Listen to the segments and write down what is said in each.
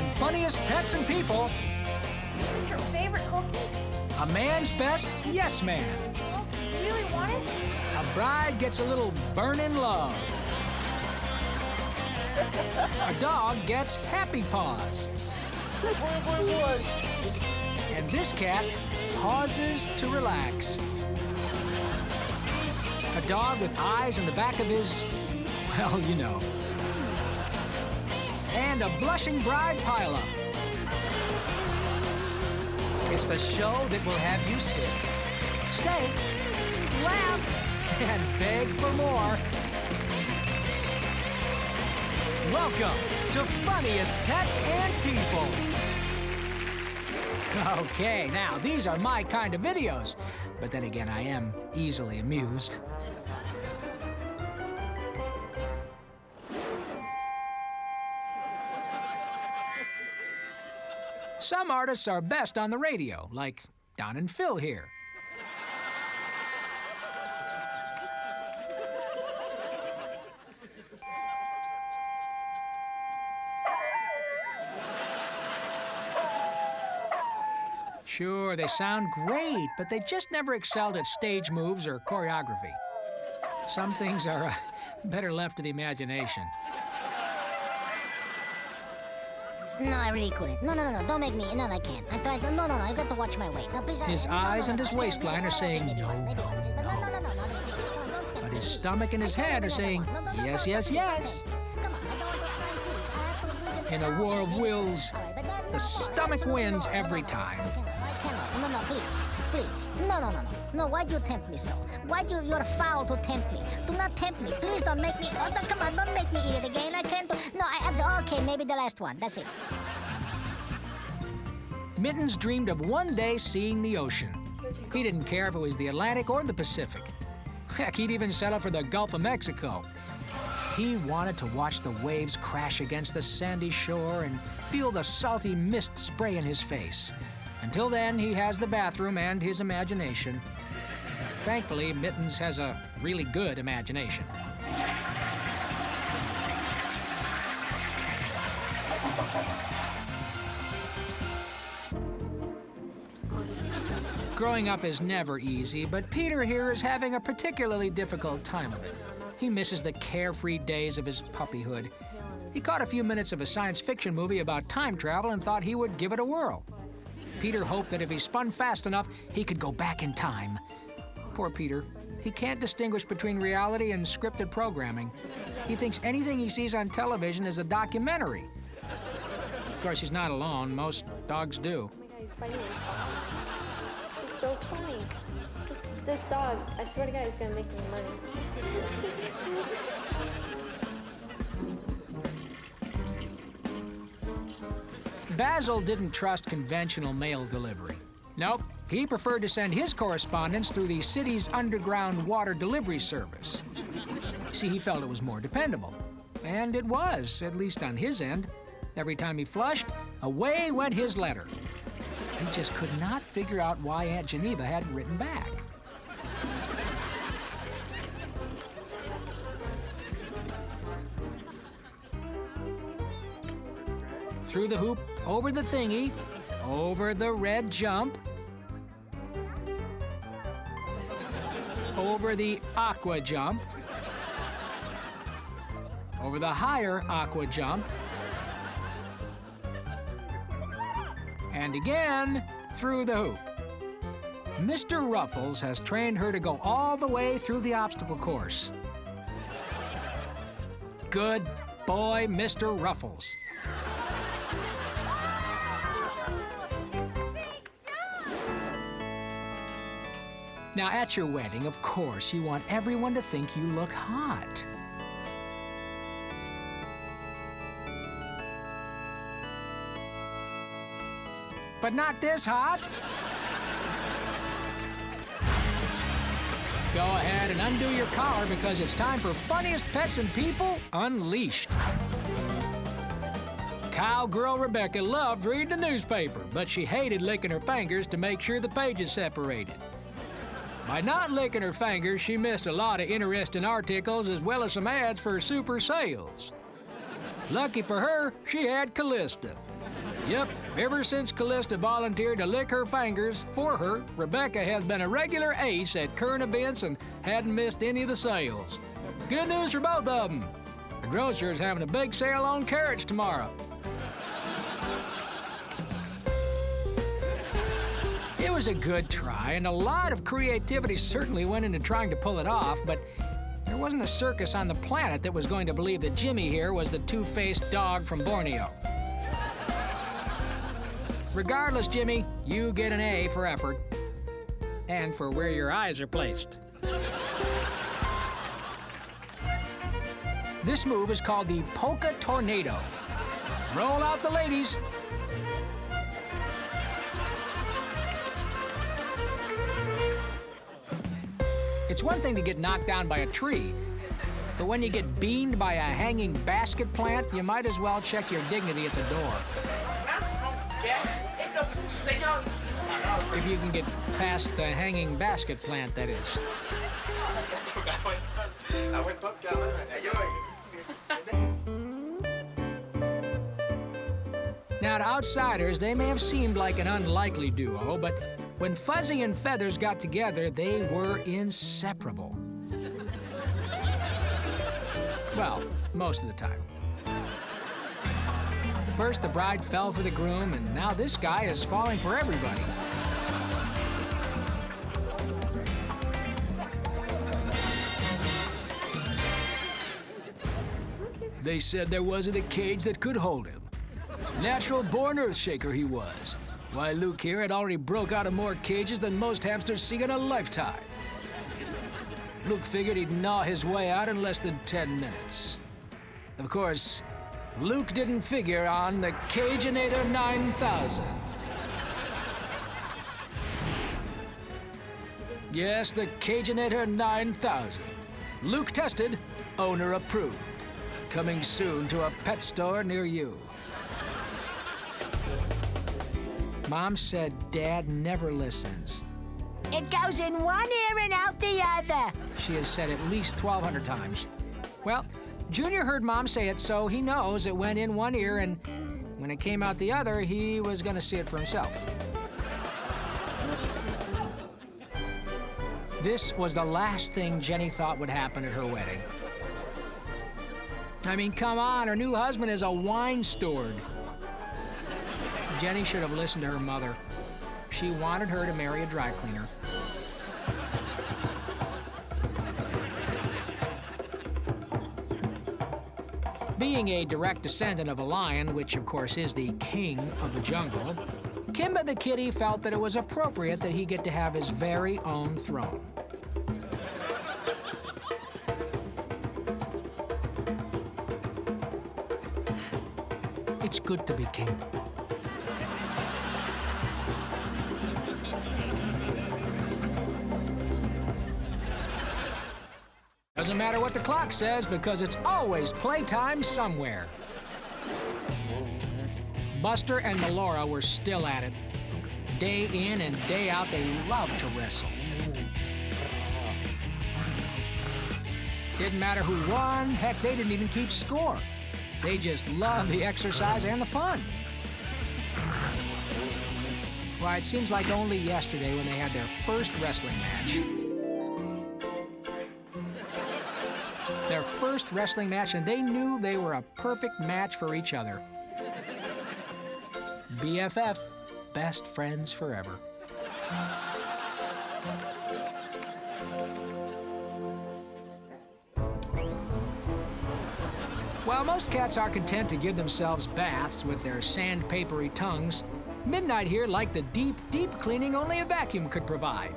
on Funniest Pets and People. What's your favorite cookie? A man's best yes man. Oh, you really want it? A bride gets a little burning love. A dog gets happy paws. And this cat pauses to relax. A dog with eyes in the back of his, well, you know. And a blushing bride pileup. It's the show that will have you sit, stay, laugh, and beg for more. Welcome to Funniest Pets and People. Okay, now these are my kind of videos, but then again, I am easily amused. Some artists are best on the radio, like Don and Phil here. Sure, they sound great, but they just never excelled at stage moves or choreography. Some things are better left to the imagination. No, I really couldn't. No, don't make me. No, I can't. I tried. No, I got to watch my weight. No, please. His eyes and his waistline are saying no. But his stomach and his head are saying yes. Come on, I don't want to. Please, I have to lose it. In a war of wills, the stomach wins every time. I cannot. No, please. No, why do you tempt me so? You're foul to tempt me. Do not tempt me. Please don't make me. Oh, come on, don't make me eat it again. I can't do. No, okay, maybe the last one. That's it. Mittens dreamed of one day seeing the ocean. He didn't care if it was the Atlantic or the Pacific. Heck, he'd even settle for the Gulf of Mexico. He wanted to watch the waves crash against the sandy shore and feel the salty mist spray in his face. Until then, he has the bathroom and his imagination. Thankfully, Mittens has a really good imagination. Growing up is never easy, but Peter here is having a particularly difficult time of it. He misses the carefree days of his puppyhood. He caught a few minutes of a science fiction movie about time travel and thought he would give it a whirl. Peter hoped that if he spun fast enough, he could go back in time. Poor Peter. He can't distinguish between reality and scripted programming. He thinks anything he sees on television is a documentary. Of course, he's not alone. Most dogs do. Oh my God, he's biting his dog. This is so funny. This dog, I swear to God, is gonna make me money. Basil didn't trust conventional mail delivery. Nope, he preferred to send his correspondence through the city's underground water delivery service. See, he felt it was more dependable. And it was, at least on his end. Every time he flushed, away went his letter. He just could not figure out why Aunt Geneva hadn't written back. Through the hoop, over the thingy, over the red jump, over the aqua jump, over the higher aqua jump, and again through the hoop. Mr. Ruffles has trained her to go all the way through the obstacle course. Good boy, Mr. Ruffles. Now, at your wedding, of course, you want everyone to think you look hot. But not this hot. Go ahead and undo your collar because it's time for Funniest Pets and People Unleashed. Cowgirl Rebecca loved reading the newspaper, but she hated licking her fingers to make sure the pages separated. By not licking her fingers, she missed a lot of interesting articles as well as some ads for super sales. Lucky for her, she had Callista. Yep, ever since Callista volunteered to lick her fingers for her, Rebecca has been a regular ace at current events and hadn't missed any of the sales. Good news for both of them. The grocer's having a big sale on carrots tomorrow. It was a good try, and a lot of creativity certainly went into trying to pull it off, but there wasn't a circus on the planet that was going to believe that Jimmy here was the two-faced dog from Borneo. Regardless, Jimmy, you get an A for effort and for where your eyes are placed. This move is called the polka tornado. Roll out the ladies. It's one thing to get knocked down by a tree, but when you get beamed by a hanging basket plant, you might as well check your dignity at the door. If you can get past the hanging basket plant, that is. Now, to outsiders, they may have seemed like an unlikely duo, but when Fuzzy and Feathers got together, they were inseparable. Well, most of the time. First, the bride fell for the groom, and now this guy is falling for everybody. They said there wasn't a cage that could hold him. Natural-born earthshaker he was. Why, Luke here had already broke out of more cages than most hamsters see in a lifetime. Luke figured he'd gnaw his way out in less than 10 minutes. Of course, Luke didn't figure on the Caginator 9000. Yes, the Caginator 9000. Luke tested, owner approved. Coming soon to a pet store near you. Mom said Dad never listens. It goes in one ear and out the other. She has said at least 1,200 times. Well, Junior heard Mom say it, so he knows it went in one ear, and when it came out the other, he was gonna see it for himself. This was the last thing Jenny thought would happen at her wedding. I mean, come on, her new husband is a wine steward. Jenny should have listened to her mother. She wanted her to marry a dry cleaner. Being a direct descendant of a lion, which of course is the king of the jungle, Kimba the kitty felt that it was appropriate that he get to have his very own throne. It's good to be king. Doesn't matter what the clock says because it's always playtime somewhere. Buster and Melora were still at it. Day in and day out, they loved to wrestle. Didn't matter who won, heck, they didn't even keep score. They just loved the exercise and the fun. Why, it seems like only yesterday when they had their first wrestling match. Their first wrestling match, and they knew they were a perfect match for each other. BFF, best friends forever. While most cats are content to give themselves baths with their sandpapery tongues, Midnight here liked the deep, deep cleaning only a vacuum could provide.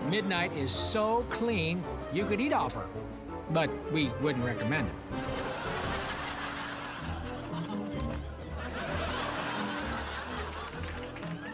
Midnight is so clean, you could eat off her, but we wouldn't recommend it.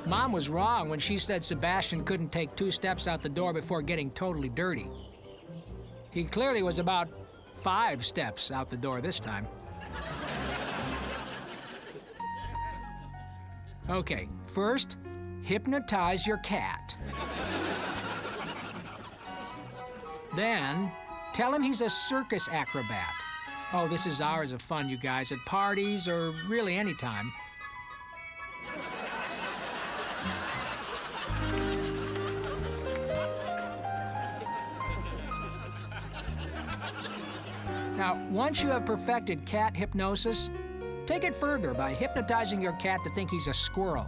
Mom was wrong when she said Sebastian couldn't take 2 steps out the door before getting totally dirty. He clearly was about 5 steps out the door this time. Okay, first, hypnotize your cat. Then, tell him he's a circus acrobat. Oh, this is hours of fun, you guys, at parties or really any time. Now, once you have perfected cat hypnosis, take it further by hypnotizing your cat to think he's a squirrel.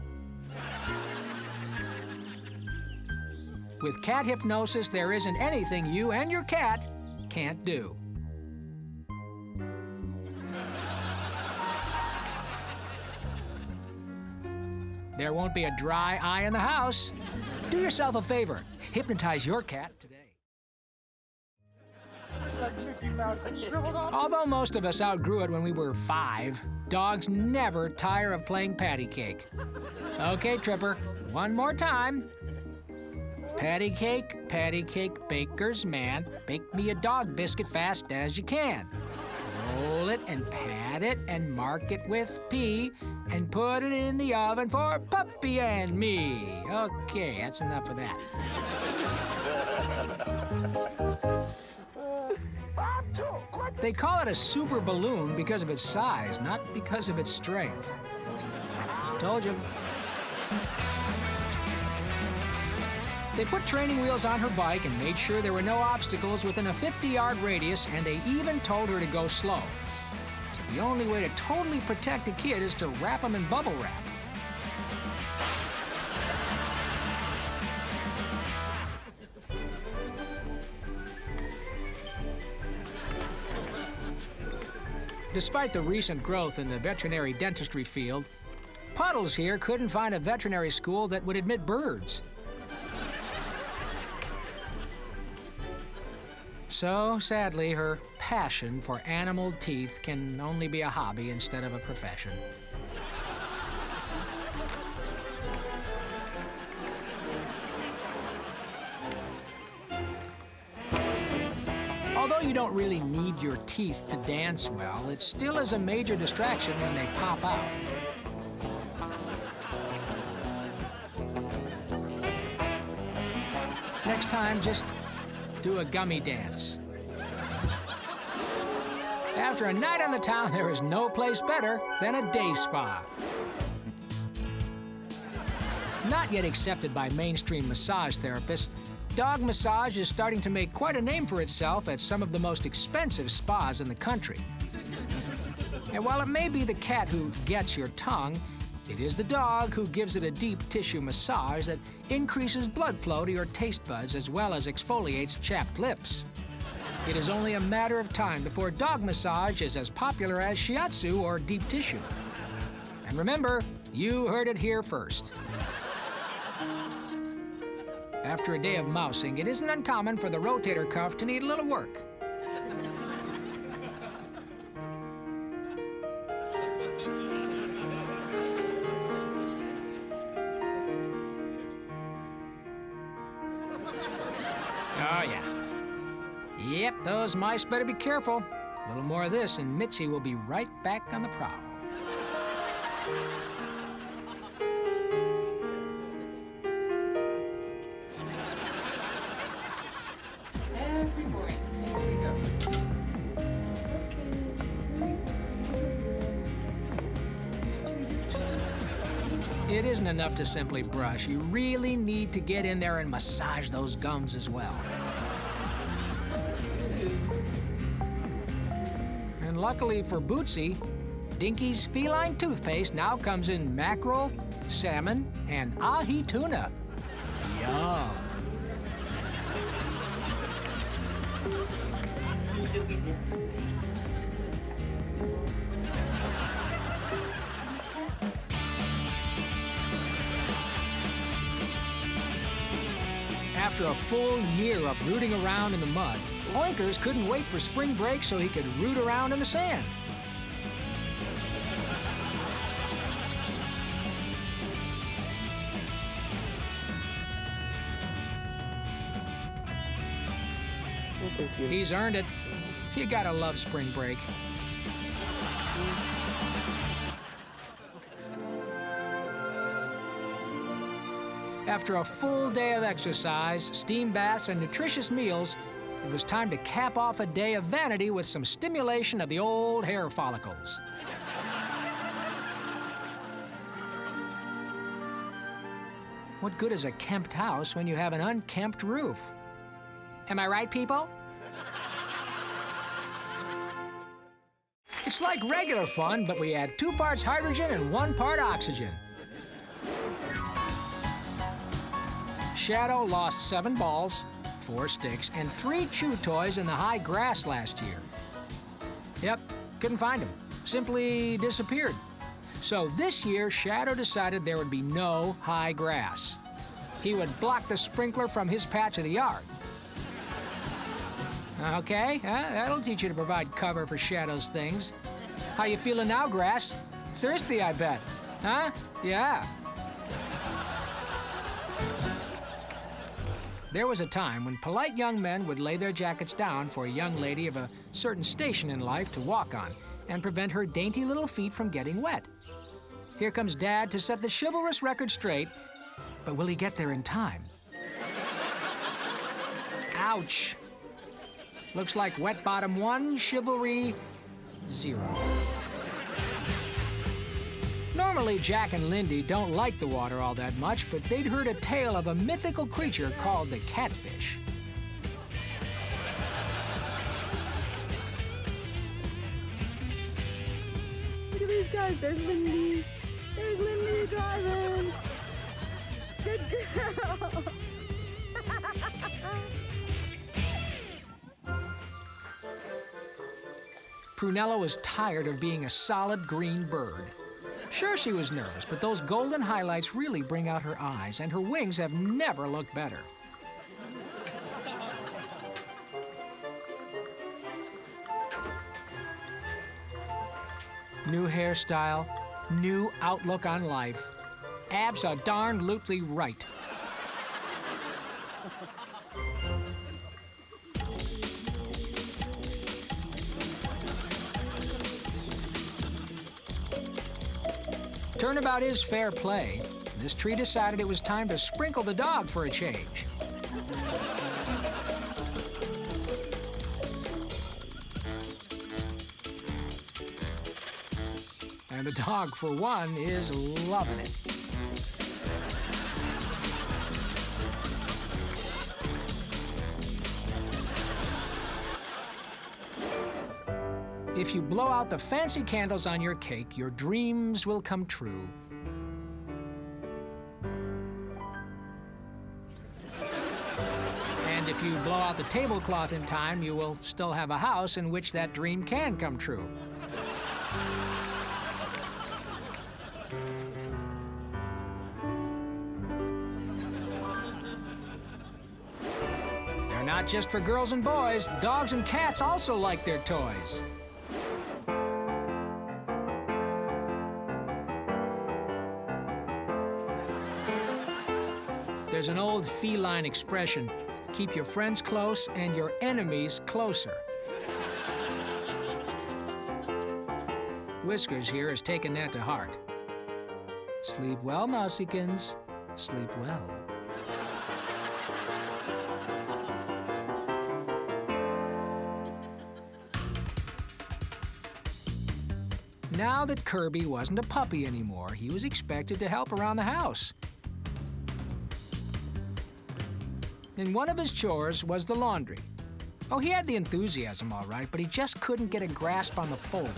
With cat hypnosis, there isn't anything you and your cat can't do. There won't be a dry eye in the house. Do yourself a favor. Hypnotize your cat today. Although most of us outgrew it when we were 5, dogs never tire of playing patty cake. Okay, Tripper, one more time. Patty cake, baker's man, bake me a dog biscuit fast as you can. Roll it and pat it and mark it with P and put it in the oven for Puppy and me. Okay, that's enough of that. They call it a super balloon because of its size, not because of its strength. Told you. They put training wheels on her bike and made sure there were no obstacles within a 50-yard radius, and they even told her to go slow. But the only way to totally protect a kid is to wrap them in bubble wrap. Despite the recent growth in the veterinary dentistry field, Puddles here couldn't find a veterinary school that would admit birds. So, sadly, her passion for animal teeth can only be a hobby instead of a profession. Although you don't really need your teeth to dance well, it still is a major distraction when they pop out. Next time, just do a gummy dance. After a night on the town, there is no place better than a day spa. Not yet accepted by mainstream massage therapists, dog massage is starting to make quite a name for itself at some of the most expensive spas in the country. And while it may be the cat who gets your tongue, it is the dog who gives it a deep tissue massage that increases blood flow to your taste buds as well as exfoliates chapped lips. It is only a matter of time before dog massage is as popular as shiatsu or deep tissue. And remember, you heard it here first. After a day of mousing, it isn't uncommon for the rotator cuff to need a little work. Oh, yeah. Yep, those mice better be careful. A little more of this, and Mitzi will be right back on the prowl. Every morning. Here we go. It isn't enough to simply brush. You really need to get in there and massage those gums as well. And luckily for Bootsy, Dinky's feline toothpaste now comes in mackerel, salmon, and ahi tuna. Yum. After a full year of rooting around in the mud, Oinkers couldn't wait for spring break so he could root around in the sand. He's earned it. You gotta love spring break. After a full day of exercise, steam baths, and nutritious meals, it was time to cap off a day of vanity with some stimulation of the old hair follicles. What good is a kempt house when you have an unkempt roof? Am I right, people? It's like regular fun, but we add 2 parts hydrogen and 1 part oxygen. Shadow lost 7 balls, 4 sticks, and 3 chew toys in the high grass last year. Yep, couldn't find them. Simply disappeared. So this year, Shadow decided there would be no high grass. He would block the sprinkler from his patch of the yard. Okay, that'll teach you to provide cover for Shadow's things. How you feeling now, grass? Thirsty, I bet. Huh? Yeah. There was a time when polite young men would lay their jackets down for a young lady of a certain station in life to walk on and prevent her dainty little feet from getting wet. Here comes Dad to set the chivalrous record straight, but will he get there in time? Ouch. Looks like wet bottom 1, chivalry 0. Normally, Jack and Lindy don't like the water all that much, but they'd heard a tale of a mythical creature called the catfish. Look at these guys. There's Lindy. There's Lindy driving. Good girl. Prunella was tired of being a solid green bird. Sure, she was nervous, but those golden highlights really bring out her eyes, and her wings have never looked better. New hairstyle, new outlook on life. Abs are darn lootly right. Turnabout is fair play. This tree decided it was time to sprinkle the dog for a change. And the dog, for one, is loving it. If you blow out the fancy candles on your cake, your dreams will come true. And if you blow out the tablecloth in time, you will still have a house in which that dream can come true. They're not just for girls and boys. Dogs and cats also like their toys. There's an old feline expression, keep your friends close and your enemies closer. Whiskers here has taken that to heart. Sleep well, mousiekins, sleep well. Now that Kirby wasn't a puppy anymore, he was expected to help around the house. And one of his chores was the laundry. Oh, he had the enthusiasm, all right, but he just couldn't get a grasp on the folding.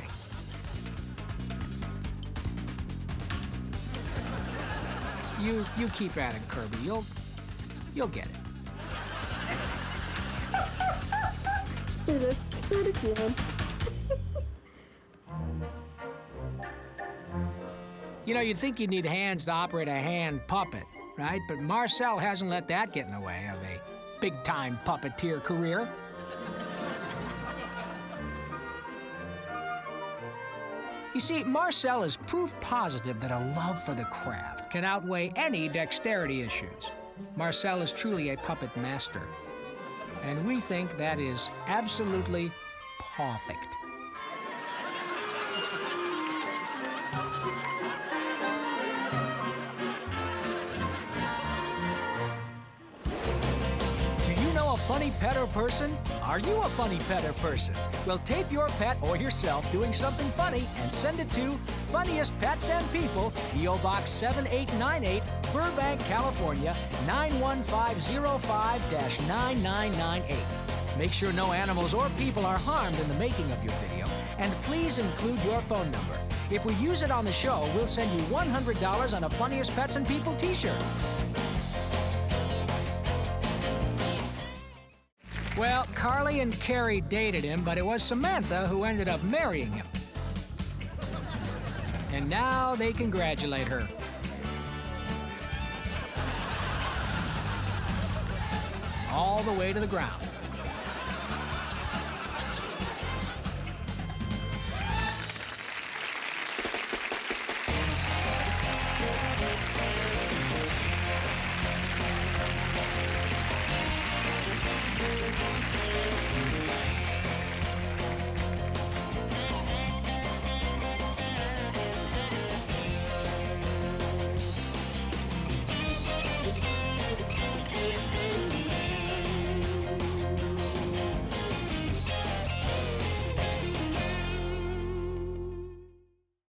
You keep at it, Kirby. You'll get it. That's pretty good. You know, you'd think you'd need hands to operate a hand puppet, right? But Marcel hasn't let that get in the way of a big-time puppeteer career. You see, Marcel is proof positive that a love for the craft can outweigh any dexterity issues. Marcel is truly a puppet master, and we think that is absolutely perfect. Do you know a funny pet or person? Are you a funny pet or person? Well, tape your pet or yourself doing something funny and send it to Funniest Pets and People, P.O. Box 7898, Burbank, California, 91505-9998. Make sure no animals or people are harmed in the making of your video, and please include your phone number. If we use it on the show, we'll send you $100 on a Funniest Pets and People t-shirt. Well, Carly and Carrie dated him, but it was Samantha who ended up marrying him. And now they congratulate her. All the way to the ground.